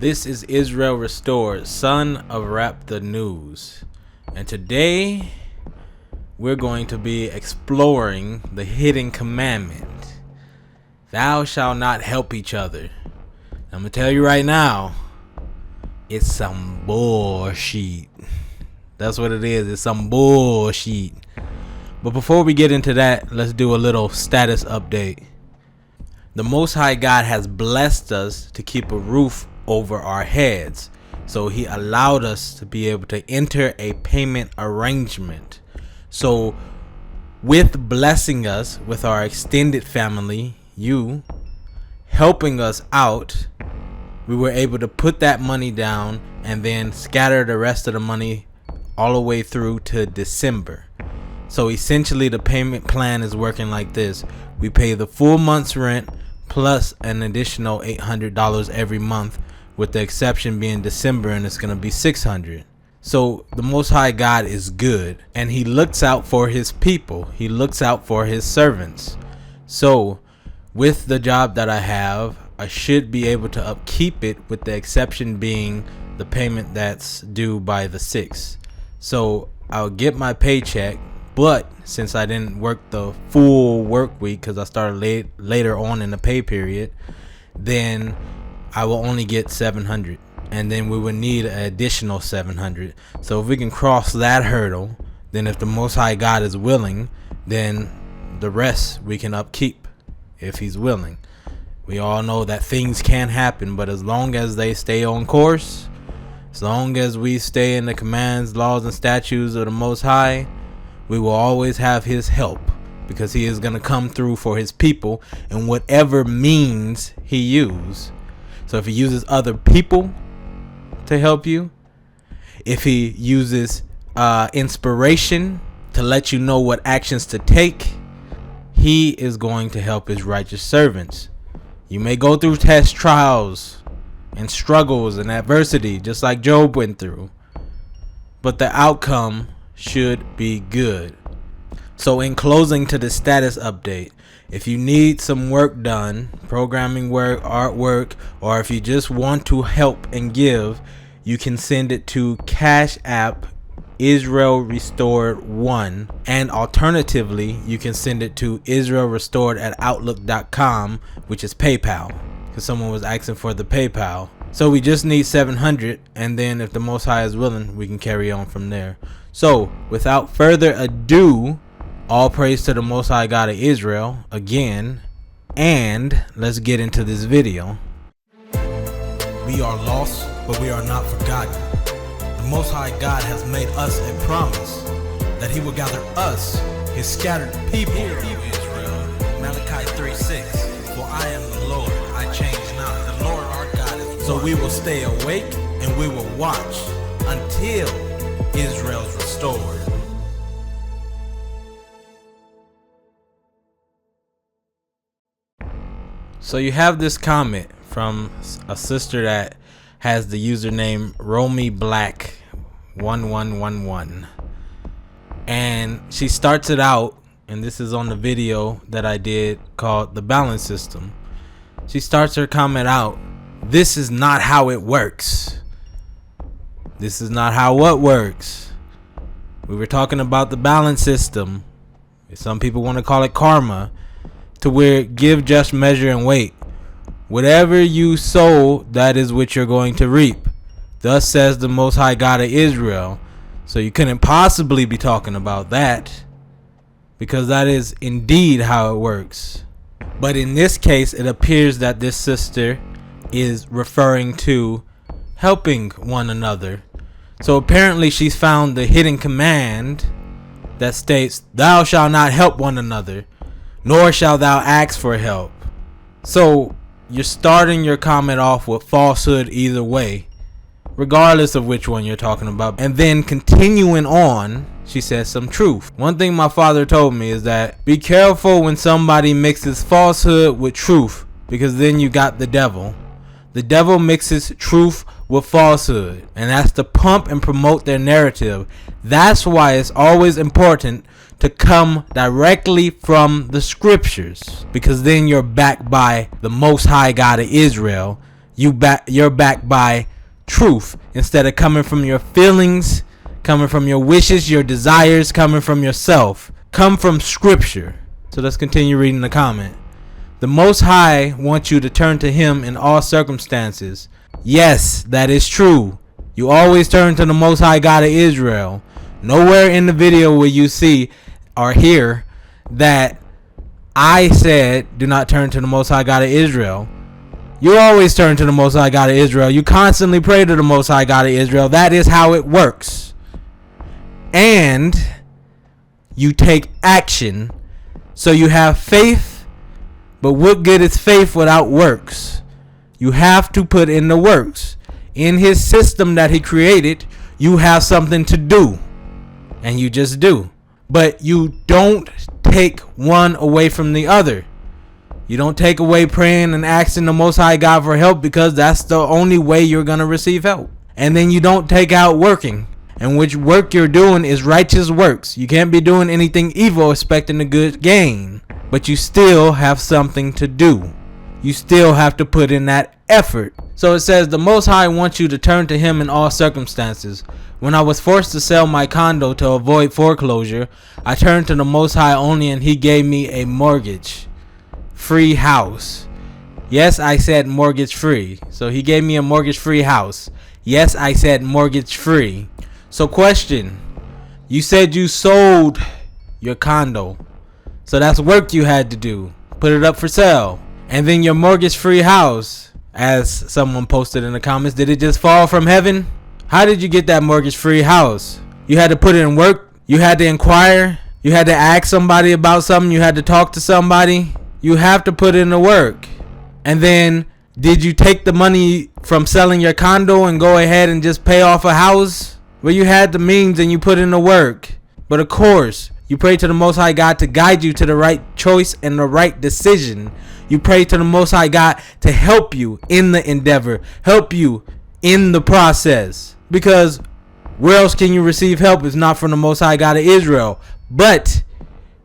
This is Israel Restored, son of Rap the News. And today we're going to be exploring the hidden commandment. Thou shalt not help each other. I'm going to tell you right now, it's some bullshit. That's what it is. It's some bullshit. But before we get into that, let's do a little status update. The Most High God has blessed us to keep a roof over our heads. So he allowed us to be able to enter a payment arrangement. So with blessing us with our extended family, you helping us out, we were able to put that money down and then scatter the rest of the money all the way through to December. So essentially the payment plan is working like this. We pay the full month's rent plus an additional $800 every month, with the exception being December, and it's going to be $600. So the Most High God is good, and he looks out for his people. He looks out for his servants. So with the job that I have, I should be able to upkeep it, with the exception being the payment that's due by the 6th. So I'll get my paycheck, but since I didn't work the full work week because I started later on in the pay period, then I will only get $700, and then we would need an additional $700. So if we can cross that hurdle, then if the Most High God is willing, then the rest we can upkeep if he's willing. We all know that things can happen, but as long as they stay on course, as long as we stay in the commands, laws, and statutes of the Most High, we will always have his help, because he is going to come through for his people in whatever means he uses. So if he uses other people to help you, if he uses inspiration to let you know what actions to take, he is going to help his righteous servants. You may go through test trials and struggles and adversity, just like Job went through, but the outcome should be good. So in closing to the status update, if you need some work done, programming work, artwork, or if you just want to help and give, you can send it to Cash App Israel Restored 1, and alternatively you can send it to israelrestored@outlook.com, which is PayPal, because someone was asking for the PayPal. So we just need $700, and then if the Most High is willing, we can carry on from there. So without further ado, all praise to the Most High God of Israel again, and let's get into this video. We are lost, but we are not forgotten. The Most High God has made us a promise that he will gather us, his scattered people. Hear, Israel. Malachi 3:6. For I am the Lord, I change not. The Lord our God is one. So we will stay awake and we will watch until Israel's restored. So you have this comment from a sister that has the username Romy Black 1111, and she starts it out, and this is on the video that I did called The Balance System. She starts her comment out, "This is not how it works. This is not how what works." We were talking about the balance system. Some people want to call it karma, to where give, just, measure, and weight. Whatever you sow, that is what you're going to reap. Thus says the Most High God of Israel. So you couldn't possibly be talking about that, because that is indeed how it works. But in this case, it appears that this sister is referring to helping one another. So apparently she's found the hidden command that states, "Thou shalt not help one another, nor shalt thou ask for help." So you're starting your comment off with falsehood either way, regardless of which one you're talking about. And then continuing on, she says some truth. One thing my father told me is that be careful when somebody mixes falsehood with truth, because then you got the devil. The devil mixes truth with falsehood, and that's to pump and promote their narrative. That's why it's always important to come directly from the scriptures, because then you're backed by the Most High God of Israel, you're backed by truth instead of coming from your feelings, coming from your wishes, your desires, coming from yourself. Come from Scripture. So let's continue reading the comment. The Most High wants you to turn to Him in all circumstances. Yes, that is true. You always turn to the Most High God of Israel. Nowhere in the video will you see or hear that I said do not turn to the Most High God of Israel. You always turn to the Most High God of Israel. You constantly pray to the Most High God of Israel. That is how it works. And you take action. So you have faith, but what good is faith without works? You have to put in the works. In His system that He created, you have something to do. And you just do. But you don't take one away from the other. You don't take away praying and asking the Most High God for help, because that's the only way you're going to receive help. And then you don't take out working. And which work you're doing is righteous works. You can't be doing anything evil expecting a good gain. But you still have something to do. You still have to put in that effort. So it says the Most High wants you to turn to Him in all circumstances. When I was forced to sell my condo to avoid foreclosure, I turned to the Most High only, and He gave me a mortgage-free house. Yes, I said mortgage-free. So He gave me a mortgage-free house. Yes, I said mortgage-free. So question, you said you sold your condo. So that's work you had to do. Put it up for sale. And then your mortgage-free house, as someone posted in the comments, did it just fall from heaven? How did you get that mortgage-free house? You had to put in work. You had to inquire. You had to ask somebody about something. You had to talk to somebody. You have to put in the work. And then, did you take the money from selling your condo and go ahead and just pay off a house? Well, you had the means and you put in the work. But of course, you pray to the Most High God to guide you to the right choice and the right decision. You pray to the Most High God to help you in the endeavor, help you in the process. Because where else can you receive help if not from the Most High God of Israel? But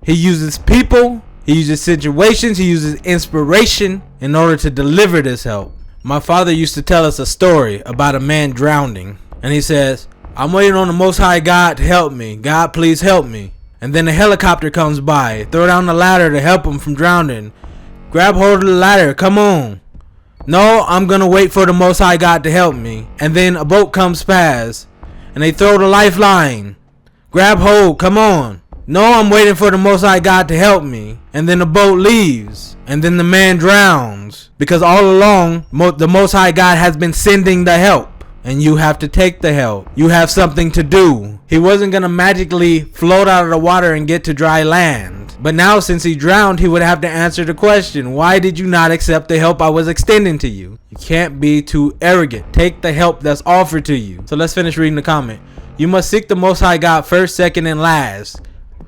He uses people, He uses situations, He uses inspiration in order to deliver this help. My father used to tell us a story about a man drowning. And he says, I'm waiting on the Most High God to help me. God, please help me. And then a helicopter comes by. Throw down the ladder to help him from drowning. Grab hold of the ladder. Come on. No, I'm going to wait for the Most High God to help me. And then a boat comes past. And they throw the lifeline. Grab hold. Come on. No, I'm waiting for the Most High God to help me. And then the boat leaves. And then the man drowns. Because all along, the Most High God has been sending the help. And you have to take the help. You have something to do. He wasn't going to magically float out of the water and get to dry land. But now since he drowned, he would have to answer the question, why did you not accept the help I was extending to you? You can't be too arrogant. Take the help that's offered to you. So let's finish reading the comment. You must seek the Most High God first, second, and last.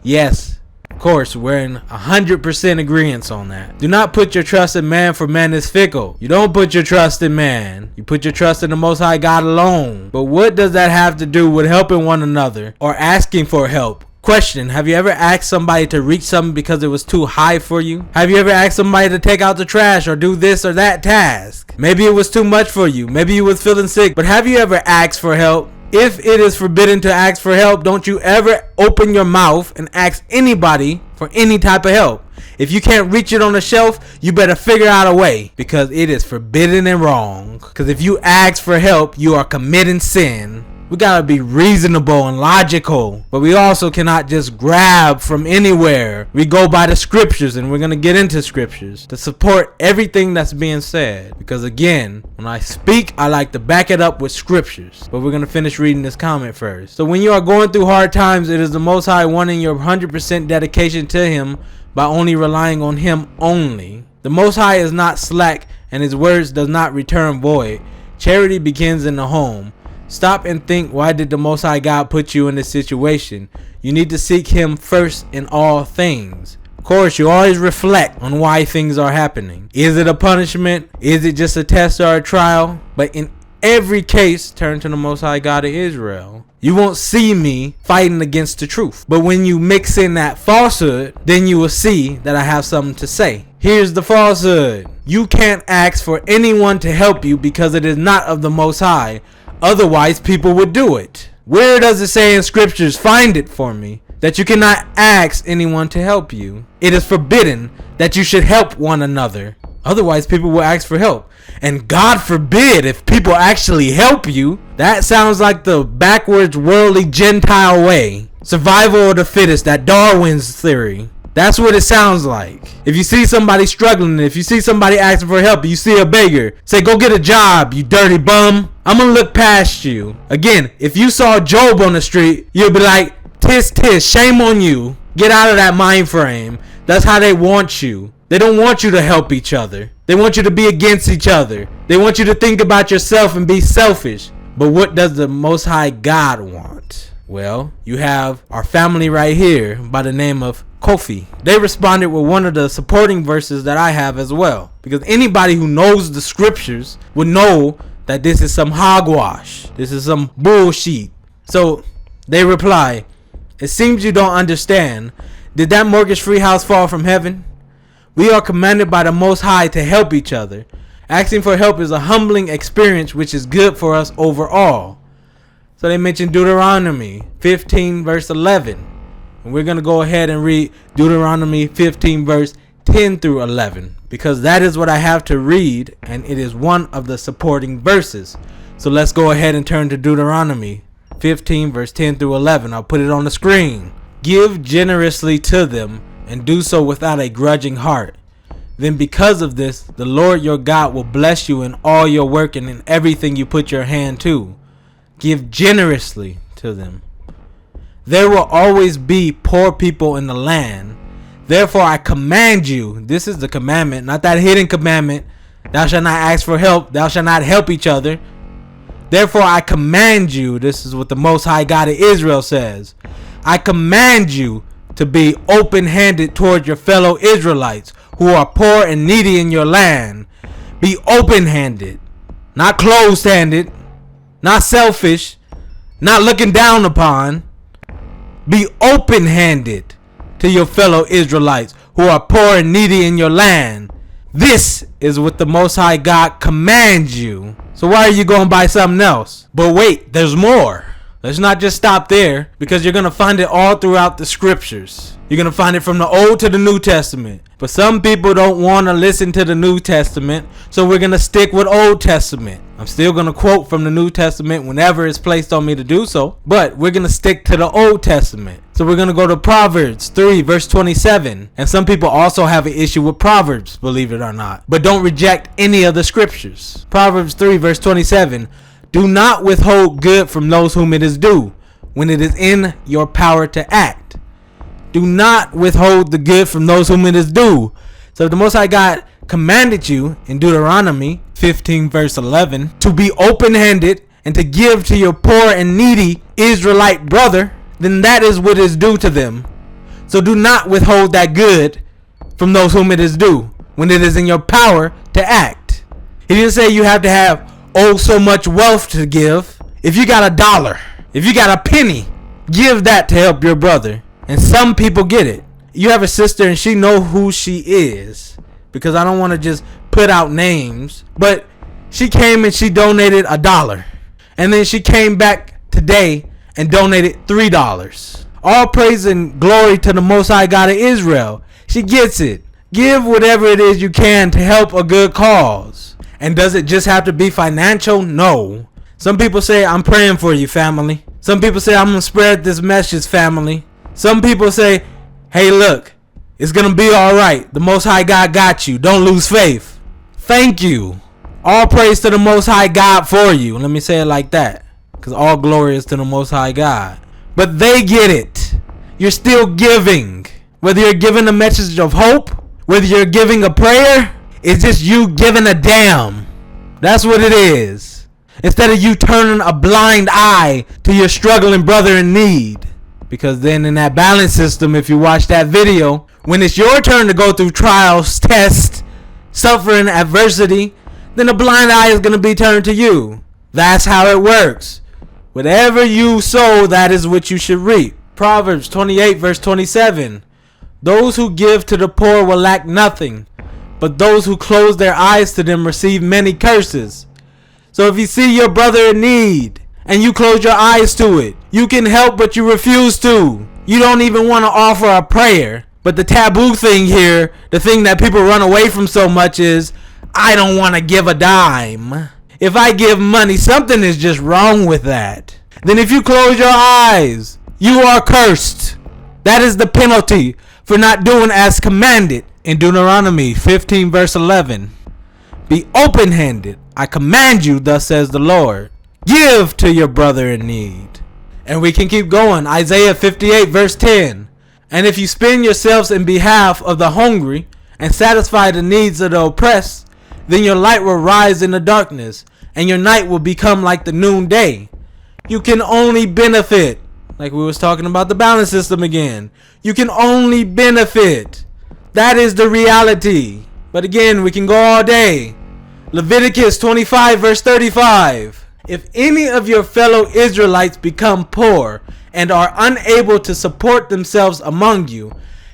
Yes. Of course, we're in 100% agreement on that. Do not put your trust in man, for man is fickle. You don't put your trust in man. You put your trust in the Most High God alone. But what does that have to do with helping one another or asking for help? Question, have you ever asked somebody to reach something because it was too high for you? Have you ever asked somebody to take out the trash or do this or that task? Maybe it was too much for you. Maybe you was feeling sick. But have you ever asked for help? If it is forbidden to ask for help, don't you ever open your mouth and ask anybody for any type of help. If you can't reach it on the shelf, you better figure out a way, because it is forbidden and wrong. Because if you ask for help, you are committing sin. We gotta be reasonable and logical, but we also cannot just grab from anywhere. We go by the scriptures, and we're gonna get into scriptures to support everything that's being said. Because again, when I speak, I like to back it up with scriptures. But we're gonna finish reading this comment first. So when you are going through hard times, it is the Most High wanting your 100% dedication to Him by only relying on Him only. The Most High is not slack, and His words does not return void. Charity begins in the home. Stop and think, why did the Most High God put you in this situation? You need to seek Him first in all things. Of course, you always reflect on why things are happening. Is it a punishment? Is it just a test or a trial? But in every case, turn to the Most High God of Israel. You won't see me fighting against the truth. But when you mix in that falsehood, then you will see that I have something to say. Here's the falsehood. You can't ask for anyone to help you because it is not of the Most High. Otherwise, people would do it. Where does it say in scriptures, find it for me, that you cannot ask anyone to help you? It is forbidden that you should help one another. Otherwise, people will ask for help. And God forbid if people actually help you. That sounds like the backwards, worldly, Gentile way. Survival of the fittest, that Darwin's theory. That's what it sounds like. If you see somebody struggling, if you see somebody asking for help, you see a beggar, say, go get a job, you dirty bum. I'm gonna look past you. Again, if you saw Job on the street, you'll be like, tis, shame on you. Get out of that mind frame. That's how they want you. They don't want you to help each other. They want you to be against each other. They want you to think about yourself and be selfish. But what does the Most High God want? Well, you have our family right here by the name of Kofi. They responded with one of the supporting verses that I have as well. Because anybody who knows the scriptures would know that this is some hogwash. This is some bullshit. So they reply, it seems you don't understand. Did that mortgage-free house fall from heaven? We are commanded by the Most High to help each other. Asking for help is a humbling experience which is good for us overall. So they mentioned Deuteronomy 15 verse 11. And we're going to go ahead and read Deuteronomy 15 verse 10 through 11. Because that is what I have to read. And it is one of the supporting verses. So let's go ahead and turn to Deuteronomy 15 verse 10 through 11. I'll put it on the screen. Give generously to them and do so without a grudging heart. Then because of this, the Lord your God will bless you in all your work and in everything you put your hand to. Give generously to them. There will always be poor people in the land. Therefore I command you, this is the commandment, not that hidden commandment, thou shalt not ask for help, thou shalt not help each other. Therefore I command you, this is what the Most High God of Israel says, I command you to be open-handed toward your fellow Israelites who are poor and needy in your land. Be open-handed, not closed-handed, not selfish, not looking down upon. Be open-handed to your fellow Israelites who are poor and needy in your land. This is what the Most High God commands you. So why are you going by something else? But wait, there's more. Let's not just stop there, because you're going to find it all throughout the scriptures. You're going to find it from the Old to the New Testament. But some people don't want to listen to the New Testament, so we're going to stick with Old Testament. I'm still going to quote from the New Testament whenever it's placed on me to do so, but we're going to stick to the Old Testament. So we're going to go to Proverbs 3 verse 27. And some people also have an issue with Proverbs, believe it or not, but don't reject any of the scriptures. Proverbs 3 verse 27. Do not withhold good from those whom it is due, when it is in your power to act. Do not withhold the good from those whom it is due. So if the Most High God commanded you in Deuteronomy 15 verse 11 to be open-handed and to give to your poor and needy Israelite brother, then that is what is due to them. So do not withhold that good from those whom it is due, when it is in your power to act. He didn't say you have to have so much wealth to give. If you got $1, if you got a penny, give that to help your brother. And some people get it. You have a sister and she know who she is, because I don't want to just put out names, but she came and she donated $1, and then she came back today and donated $3. All praise and glory to the Most High God of Israel. She gets it. Give whatever it is you can to help a good cause. And does it just have to be financial? No. Some people say, I'm praying for you, family. Some people say, I'm going to spread this message, family. Some people say, hey, look, it's going to be all right. The Most High God got you. Don't lose faith. Thank you. All praise to the Most High God for you. Let me say it like that, because all glory is to the Most High God. But they get it. You're still giving. Whether you're giving a message of hope, whether you're giving a prayer, it's just you giving a damn. That's what it is. Instead of you turning a blind eye to your struggling brother in need. Because then in that balance system, if you watch that video, when it's your turn to go through trials, tests, suffering, adversity, then a blind eye is going to be turned to you. That's how it works. Whatever you sow, that is what you should reap. Proverbs 28 verse 27. Those who give to the poor will lack nothing, but those who close their eyes to them receive many curses. So if you see your brother in need and you close your eyes to it, you can help but you refuse to. You don't even want to offer a prayer. But the taboo thing here, the thing that people run away from so much is, I don't want to give a dime. If I give money, something is just wrong with that. Then if you close your eyes, you are cursed. That is the penalty for not doing as commanded. In Deuteronomy 15 verse 11, be open-handed. I command you, thus says the Lord. Give to your brother in need. And we can keep going. Isaiah 58 verse 10. And if you spend yourselves in behalf of the hungry and satisfy the needs of the oppressed, then your light will rise in the darkness, and your night will become like the noonday. You can only benefit, like we was talking about the balance system again. You can only benefit. That is the reality. But again, we can go all day. Leviticus 25 verse 35. If any of your fellow Israelites become poor and are unable to support themselves among you,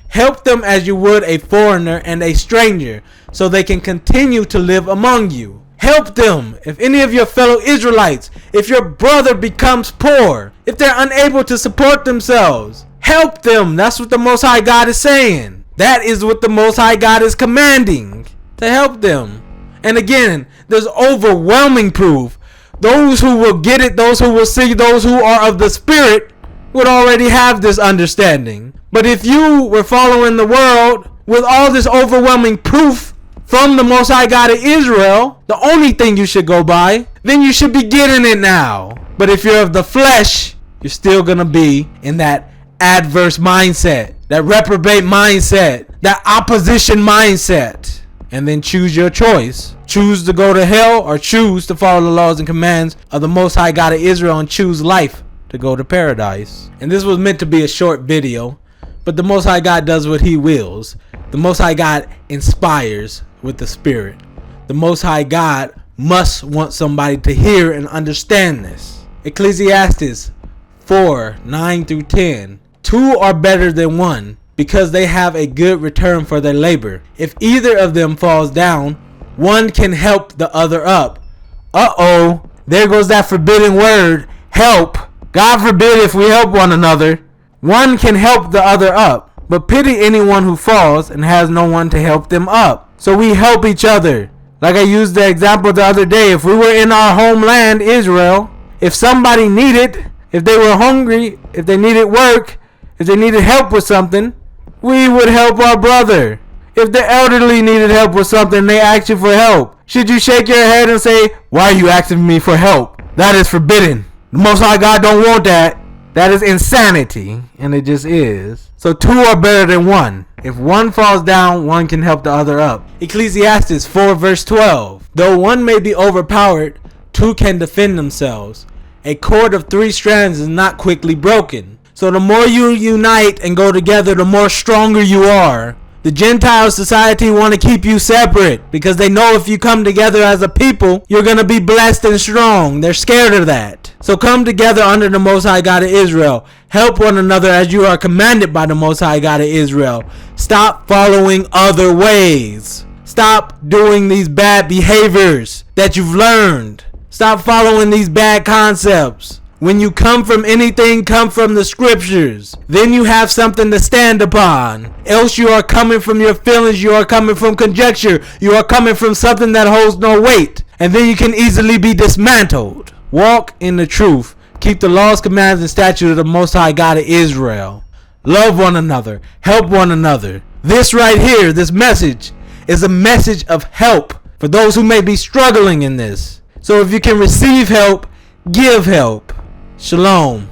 help them as you would a foreigner and a stranger, so they can continue to live among you. Help them. If any of your fellow Israelites, if your brother becomes poor, if they're unable to support themselves, help them. That's what the Most High God is saying. That is what the Most High God is commanding, to help them. And again, there's overwhelming proof. Those who will get it, those who will see, those who are of the Spirit would already have this understanding. But if you were following the world with all this overwhelming proof from the Most High God of Israel, the only thing you should go by, then you should be getting it now. But if you're of the flesh, you're still going to be in that adverse mindset, that reprobate mindset, that opposition mindset. And then choose your choice. Choose to go to hell, or choose to follow the laws and commands of the Most High God of Israel and choose life to go to paradise. And this was meant to be a short video, but the Most High God does what he wills. The Most High God inspires with the Spirit. The Most High God must want somebody to hear and understand this. Ecclesiastes 4, 9 through 10. Two are better than one, because they have a good return for their labor. If either of them falls down, one can help the other up. There goes that forbidden word, help. God forbid if we help one another. One can help the other up, but pity anyone who falls and has no one to help them up. So we help each other. Like I used the example the other day, if we were in our homeland, Israel, if somebody needed, if they were hungry, if they needed work, if they needed help with something, we would help our brother. If the elderly needed help with something, they ask you for help. Should you shake your head and say, why are you asking me for help? That is forbidden. The Most High God don't want that. That is insanity. And it just is. So two are better than one. If one falls down, one can help the other up. Ecclesiastes 4 verse 12. Though one may be overpowered, two can defend themselves. A cord of 3 strands is not quickly broken. So the more you unite and go together, the more stronger you are. The Gentile society want to keep you separate because they know if you come together as a people, you're going to be blessed and strong. They're scared of that. So come together under the Most High God of Israel. Help one another as you are commanded by the Most High God of Israel. Stop following other ways. Stop doing these bad behaviors that you've learned. Stop following these bad concepts. When you come from anything, come from the scriptures. Then you have something to stand upon. Else you are coming from your feelings. You are coming from conjecture. You are coming from something that holds no weight. And then you can easily be dismantled. Walk in the truth. Keep the laws, commands, and statutes of the Most High God of Israel. Love one another. Help one another. This right here, this message, is a message of help for those who may be struggling in this. So if you can receive help, give help. Shalom.